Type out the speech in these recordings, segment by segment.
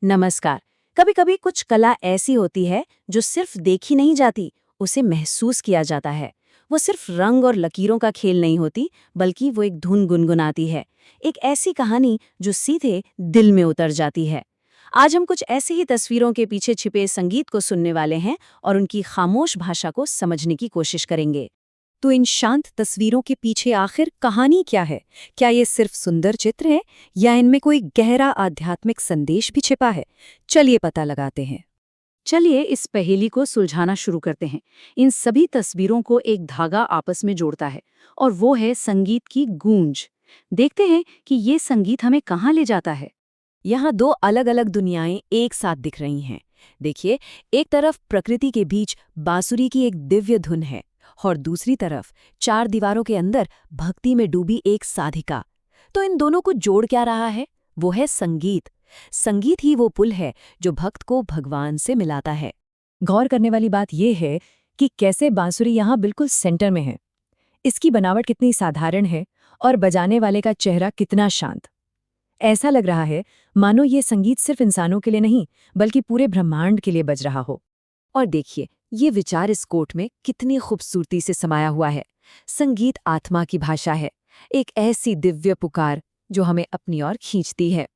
नमस्कार। कभी कभी कुछ कला ऐसी होती है जो सिर्फ देखी नहीं जाती, उसे महसूस किया जाता है। वो सिर्फ रंग और लकीरों का खेल नहीं होती, बल्कि वो एक धुन गुनगुनाती है। एक ऐसी कहानी जो सीधे दिल में उतर जाती है। आज हम कुछ ऐसी ही तस्वीरों के पीछे छिपे संगीत को सुनने वाले हैं और उनकी खामोश भाषा को समझने की कोशिश करेंगे। तो इन शांत तस्वीरों के पीछे आखिर कहानी क्या है? क्या ये सिर्फ सुंदर चित्र है या इनमें कोई गहरा आध्यात्मिक संदेश भी छिपा है? चलिए पता लगाते हैं। चलिए इस पहेली को सुलझाना शुरू करते हैं। इन सभी तस्वीरों को एक धागा आपस में जोड़ता है और वो है संगीत की गूंज। देखते हैं कि ये संगीत हमें कहाँ ले जाता है। यहाँ दो अलग अलग दुनियाएं एक साथ दिख रही हैं। देखिए, एक तरफ प्रकृति के बीच बांसुरी की एक दिव्य धुन है और दूसरी तरफ चार दीवारों के अंदर भक्ति में डूबी एक साधिका। तो इन दोनों को जोड़ क्या रहा है? वो है संगीत। संगीत ही वो पुल है जो भक्त को भगवान से मिलाता है। गौर करने वाली बात यह है कि कैसे बांसुरी यहाँ बिल्कुल सेंटर में है। इसकी बनावट कितनी साधारण है और बजाने वाले का चेहरा कितना शांत। ऐसा लग रहा है मानो ये संगीत सिर्फ इंसानों के लिए नहीं, बल्कि पूरे ब्रह्मांड के लिए बज रहा हो। और देखिए, ये विचार इस कोट में कितनी खूबसूरती से समाया हुआ है। संगीत आत्मा की भाषा है, एक ऐसी दिव्य पुकार जो हमें अपनी ओर खींचती है।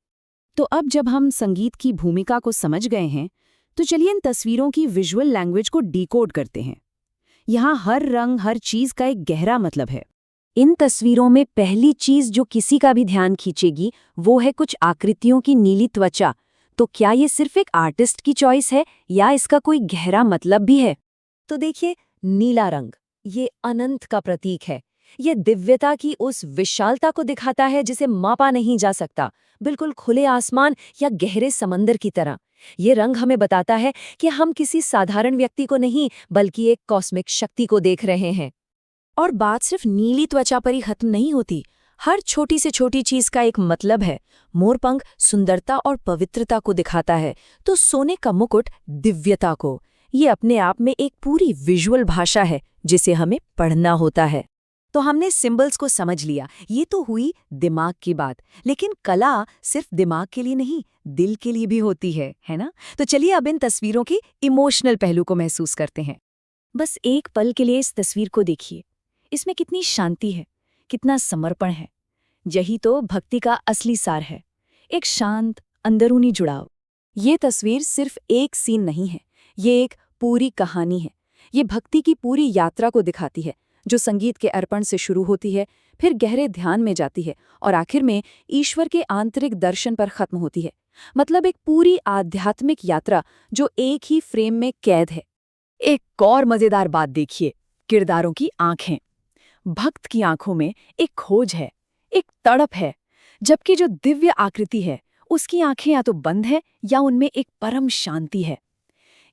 तो अब जब हम संगीत की भूमिका को समझ गए हैं, तो चलिए इन तस्वीरों की विजुअल लैंग्वेज को डिकोड करते हैं। यहाँ हर रंग, हर चीज का एक गहरा मतलब है। इन तस्वीरों में पहली चीज जो किसी का भी ध्यान खींचेगी वो है कुछ आकृतियों की नीली त्वचा। तो क्या ये सिर्फ एक आर्टिस्ट की चॉइस है या इसका कोई गहरा मतलब भी है? तो देखिए, नीला रंग ये अनंत का प्रतीक है। ये दिव्यता की उस विशालता को दिखाता है जिसे मापा नहीं जा सकता, बिल्कुल खुले आसमान या गहरे समंदर की तरह। ये रंग हमें बताता है कि हम किसी साधारण व्यक्ति को नहीं, बल्कि एक कॉस्मिक शक्ति को देख रहे हैं। और बात सिर्फ नीली त्वचा पर ही खत्म नहीं होती। हर छोटी से छोटी चीज का एक मतलब है। मोरपंख सुंदरता और पवित्रता को दिखाता है, तो सोने का मुकुट दिव्यता को। ये अपने आप में एक पूरी विजुअल भाषा है जिसे हमें पढ़ना होता है। तो हमने सिंबल्स को समझ लिया, ये तो हुई दिमाग की बात। लेकिन कला सिर्फ दिमाग के लिए नहीं, दिल के लिए भी होती है ना? तो चलिए अब इन तस्वीरों की इमोशनल पहलू को महसूस करते हैं। बस एक पल के लिए इस तस्वीर को देखिए। इसमें कितनी शांति है, कितना समर्पण है। यही तो भक्ति का असली सार है, एक शांत अंदरूनी जुड़ाव। ये तस्वीर सिर्फ एक सीन नहीं है, ये एक पूरी कहानी है। ये भक्ति की पूरी यात्रा को दिखाती है, जो संगीत के अर्पण से शुरू होती है, फिर गहरे ध्यान में जाती है और आखिर में ईश्वर के आंतरिक दर्शन पर खत्म होती है। मतलब एक पूरी आध्यात्मिक यात्रा जो एक ही फ्रेम में कैद है। एक और मजेदार बात देखिए, किरदारों की आंखें। भक्त की आंखों में एक खोज है, एक तड़प है, जबकि जो दिव्य आकृति है उसकी आंखें या तो बंद है या उनमें एक परम शांति है।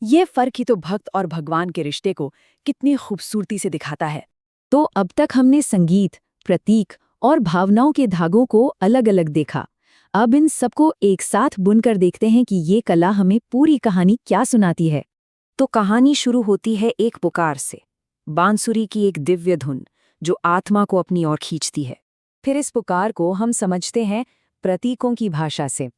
ये फर्क ही तो भक्त और भगवान के रिश्ते को कितनी खूबसूरती से दिखाता है। तो अब तक हमने संगीत, प्रतीक और भावनाओं के धागों को अलग अलग देखा। अब इन सबको एक साथ बुनकर देखते हैं कि ये कला हमें पूरी कहानी क्या सुनाती है। तो कहानी शुरू होती है एक पुकार से, बांसुरी की एक दिव्य धुन जो आत्मा को अपनी ओर खींचती है। फिर इस पुकार को हम समझते हैं प्रतीकों की भाषा से।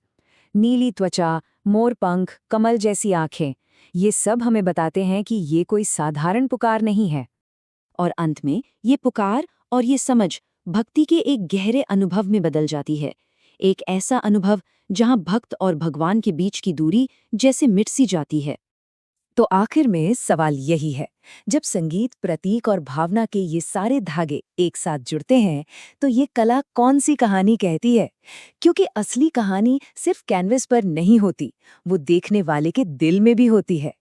नीली त्वचा, मोरपंख, कमल जैसी आंखें, ये सब हमें बताते हैं कि ये कोई साधारण पुकार नहीं है। और अंत में ये पुकार और ये समझ भक्ति के एक गहरे अनुभव में बदल जाती है। एक ऐसा अनुभव जहां भक्त और भगवान के बीच की दूरी जैसे मिट सी जाती है। तो आखिर में सवाल यही है, जब संगीत, प्रतीक और भावना के ये सारे धागे एक साथ जुड़ते हैं, तो ये कला कौन सी कहानी कहती है? क्योंकि असली कहानी सिर्फ कैनवस पर नहीं होती, वो देखने वाले के दिल में भी होती है।